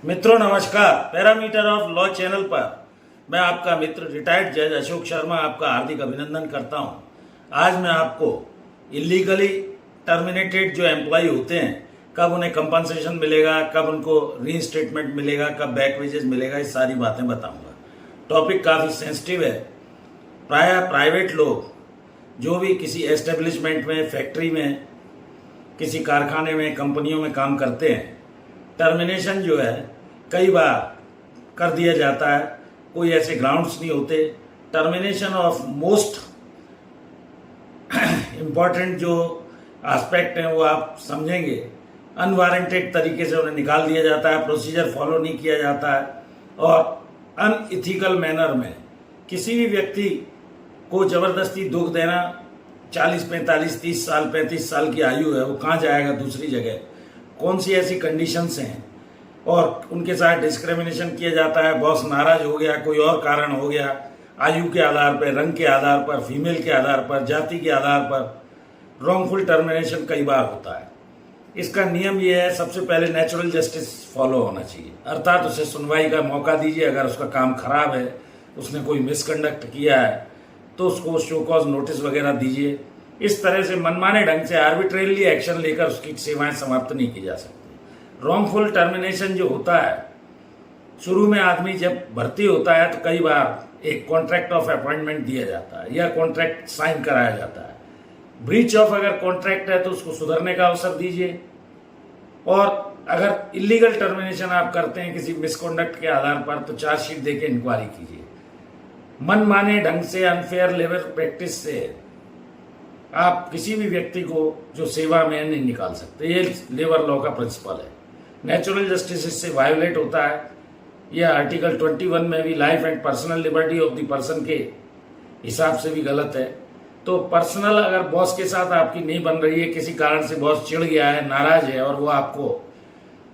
मित्रों नमस्कार। Parameter of law channel पर मैं आपका मित्र रिटायर्ड जज अशोक शर्मा आपका हार्दिक अभिनंदन करता हूं। आज मैं आपको इलीगली टर्मिनेटेड जो एम्प्लॉय होते हैं कब उन्हें कंपनसेशन मिलेगा, कब उनको रीइंस्टेटमेंट मिलेगा, कब बैक वेजेस मिलेगा, ये सारी बातें बताऊंगा। टॉपिक काफ़ी सेंसिटिव है। प्रायः प्राइवेट लोग जो भी किसी एस्टेब्लिशमेंट में, फैक्ट्री में, किसी कारखाने में, कंपनियों में काम करते हैं, टर्मिनेशन जो है कई बार कर दिया जाता है। कोई ऐसे ग्राउंड्स नहीं होते। टर्मिनेशन ऑफ मोस्ट इम्पॉर्टेंट जो एस्पेक्ट हैं वो आप समझेंगे। अनवारंटेड तरीके से उन्हें निकाल दिया जाता है, प्रोसीजर फॉलो नहीं किया जाता है और अनइथिकल मैनर में किसी भी व्यक्ति को ज़बरदस्ती दुख देना। 40, 45, 30 साल, 35 साल की आयु है, वो कहाँ जाएगा दूसरी जगह? कौन सी ऐसी कंडीशंस हैं और उनके साथ डिस्क्रिमिनेशन किया जाता है। बॉस नाराज हो गया, कोई और कारण हो गया, आयु के आधार पर, रंग के आधार पर, फीमेल के आधार पर, जाति के आधार पर रॉन्गफुल टर्मिनेशन कई बार होता है। इसका नियम ये है, सबसे पहले नेचुरल जस्टिस फॉलो होना चाहिए, अर्थात उसे सुनवाई का मौका दीजिए। अगर उसका काम खराब है, उसने कोई मिसकंडक्ट किया है, तो उसको शो कॉज नोटिस वगैरह दीजिए। इस तरह से मनमाने ढंग से आर्बिट्रेरली एक्शन लेकर उसकी सेवाएं समाप्त नहीं की जा सकती। रॉन्गफुल टर्मिनेशन जो होता है, शुरू में आदमी जब भर्ती होता है तो कई बार एक कॉन्ट्रैक्ट ऑफ अपॉइंटमेंट दिया जाता है या कॉन्ट्रैक्ट साइन कराया जाता है। ब्रीच ऑफ अगर कॉन्ट्रैक्ट है तो उसको सुधरने का अवसर दीजिए। और अगर इलीगल टर्मिनेशन आप करते हैं किसी मिसकॉन्डक्ट के आधार पर, तो चार्जशीट देके इंक्वायरी कीजिए। मनमाने ढंग से, अनफेयर लेबर प्रैक्टिस से आप किसी भी व्यक्ति को जो सेवा में नहीं निकाल सकते। ये लेबर लॉ का प्रिंसिपल है। नेचुरल जस्टिस इससे वायोलेट होता है। यह आर्टिकल 21 में भी life and personal liberty of the person के हिसाब से भी गलत है। तो पर्सनल अगर बॉस के साथ आपकी नहीं बन रही है, किसी कारण से बॉस चिढ़ गया है, नाराज है और वो आपको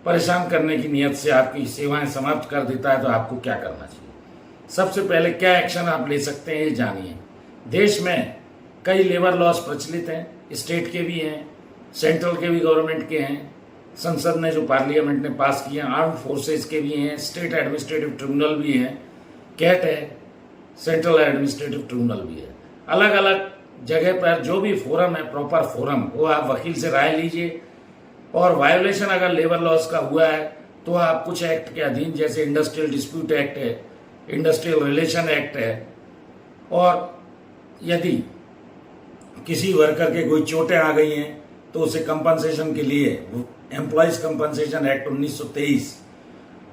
परेशान करने की नीयत से आपकी सेवाएं समाप्त कर देता है, तो आपको क्या करना चाहिए? सबसे पहले क्या एक्शन आप ले सकते हैं ये जानिए। देश में कई लेबर लॉज प्रचलित हैं, स्टेट के भी हैं, सेंट्रल के भी, गवर्नमेंट के हैं, संसद ने जो पार्लियामेंट ने पास किए, आर्म फोर्सेस के भी हैं, स्टेट एडमिनिस्ट्रेटिव ट्रिब्यूनल भी हैं, कैट है, सेंट्रल एडमिनिस्ट्रेटिव ट्रिब्यूनल भी है। अलग अलग जगह पर जो भी फोरम है, प्रॉपर फोरम, वो आप वकील से राय लीजिए। और वायोलेशन अगर लेबर लॉज का हुआ है तो आप कुछ एक्ट के अधीन, जैसे इंडस्ट्रियल डिस्प्यूट एक्ट है, इंडस्ट्रियल रिलेशन एक्ट है, और यदि किसी वर्कर के कोई चोटें आ गई हैं तो उसे कंपनसेशन के लिए एम्प्लॉयज कंपनसेशन एक्ट 1923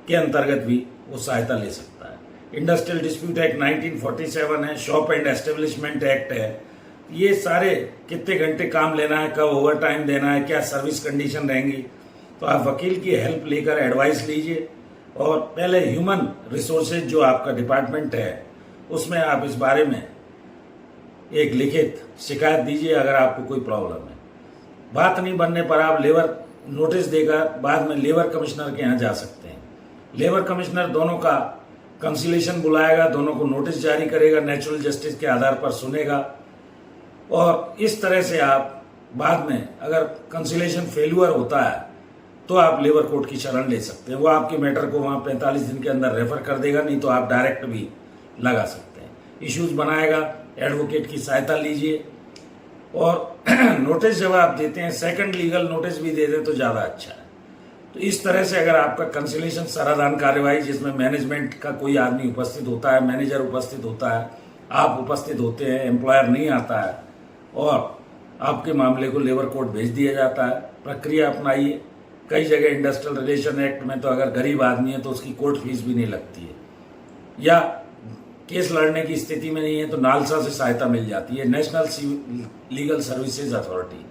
के अंतर्गत भी वो सहायता ले सकता है। इंडस्ट्रियल डिस्प्यूट एक्ट 1947 है, शॉप एंड एस्टेब्लिशमेंट एक्ट है। ये सारे कितने घंटे काम लेना है, कब ओवर टाइम देना है, क्या सर्विस कंडीशन रहेंगी, तो आप वकील की हेल्प लेकर एडवाइस लीजिए। और पहले ह्यूमन रिसोर्सेज जो आपका डिपार्टमेंट है उसमें आप इस बारे में एक लिखित शिकायत दीजिए अगर आपको कोई प्रॉब्लम है। बात नहीं बनने पर आप लेबर नोटिस देकर बाद में लेबर कमिश्नर के यहाँ जा सकते हैं। लेबर कमिश्नर दोनों का कंसिलेशन बुलाएगा, दोनों को नोटिस जारी करेगा, नेचुरल जस्टिस के आधार पर सुनेगा और इस तरह से आप बाद में अगर कंसिलेशन फेल्यूअर होता है तो आप लेबर कोर्ट की शरण ले सकते हैं। वो आपके मैटर को वहाँ 45 दिन के अंदर रेफर कर देगा, नहीं तो आप डायरेक्ट भी लगा सकते हैं। इश्यूज बनाएगा, एडवोकेट की सहायता लीजिए। और नोटिस जब आप देते हैं, सेकंड लीगल नोटिस भी दे दें तो ज़्यादा अच्छा है। तो इस तरह से अगर आपका कंसिलेशन समाधान कार्यवाही जिसमें मैनेजमेंट का कोई आदमी उपस्थित होता है, मैनेजर उपस्थित होता है, आप उपस्थित होते हैं, एम्प्लॉयर नहीं आता है और आपके मामले को लेबर कोर्ट भेज दिया जाता है, प्रक्रिया अपनाइए। कई जगह इंडस्ट्रियल रिलेशन एक्ट में तो अगर गरीब आदमी है तो उसकी कोर्ट फीस भी नहीं लगती है, या केस लड़ने की स्थिति में नहीं है तो नालसा से सहायता मिल जाती है, नेशनल लीगल सर्विसेज अथॉरिटी,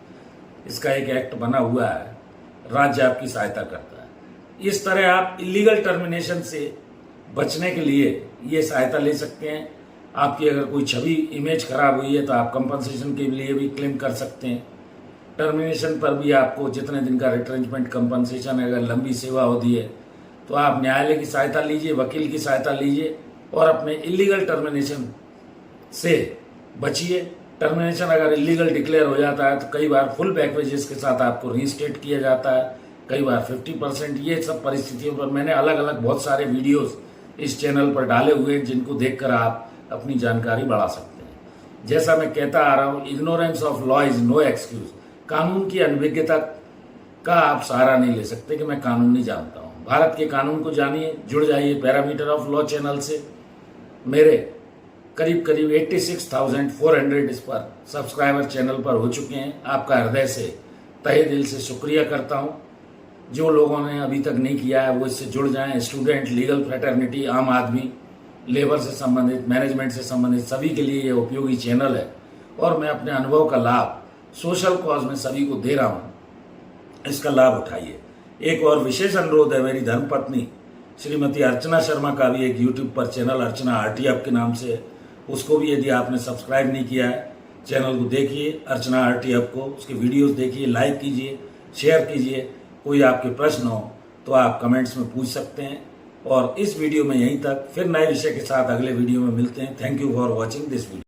इसका एक एक्ट बना हुआ है, राज्य आपकी सहायता करता है। इस तरह आप इलीगल टर्मिनेशन से बचने के लिए ये सहायता ले सकते हैं। आपकी अगर कोई छवि, इमेज खराब हुई है तो आप कंपनसेशन के लिए भी क्लेम कर सकते हैं। टर्मिनेशन पर भी आपको जितने दिन का रिट्रेंचमेंट कंपनसेशन है, अगर लंबी सेवा होती है तो आप न्यायालय की सहायता लीजिए, वकील की सहायता लीजिए और अपने इलीगल टर्मिनेशन से बचिए। टर्मिनेशन अगर इलीगल डिक्लेयर हो जाता है तो कई बार फुल बैक वेजेस के साथ आपको रीस्टेट किया जाता है, कई बार 50%। ये सब परिस्थितियों पर मैंने अलग अलग बहुत सारे वीडियोस इस चैनल पर डाले हुए हैं, जिनको देखकर आप अपनी जानकारी बढ़ा सकते हैं। जैसा मैं कहता आ रहा हूँ, ignorance of law is no excuse. कानून की अनभिज्ञता का आप सहारा नहीं ले सकते कि मैं कानून नहीं जानता हूँ। भारत के कानून को जानिए, जुड़ जाइए पैरामीटर ऑफ लॉ चैनल से। मेरे करीब करीब 86,400 इस पर सब्सक्राइबर चैनल पर हो चुके हैं। आपका हृदय से तहे दिल से शुक्रिया करता हूं। जो लोगों ने अभी तक नहीं किया है वो इससे जुड़ जाएं। स्टूडेंट, लीगल फ्रेटर्निटी, आम आदमी, लेबर से संबंधित, मैनेजमेंट से संबंधित सभी के लिए ये उपयोगी चैनल है और मैं अपने अनुभव का लाभ सोशल कॉज में सभी को दे रहा हूं। इसका लाभ उठाइए। एक और विशेष अनुरोध है, मेरी धर्मपत्नी श्रीमती अर्चना शर्मा का भी एक यूट्यूब पर चैनल अर्चना आरटीएफ के नाम से है। उसको भी यदि आपने सब्सक्राइब नहीं किया है, चैनल को देखिए, अर्चना आरटीएफ को, उसके वीडियोस देखिए, लाइक कीजिए, शेयर कीजिए। कोई आपके प्रश्न हो तो आप कमेंट्स में पूछ सकते हैं। और इस वीडियो में यहीं तक, फिर नए विषय के साथ अगले वीडियो में मिलते हैं। Thank you for watching this video.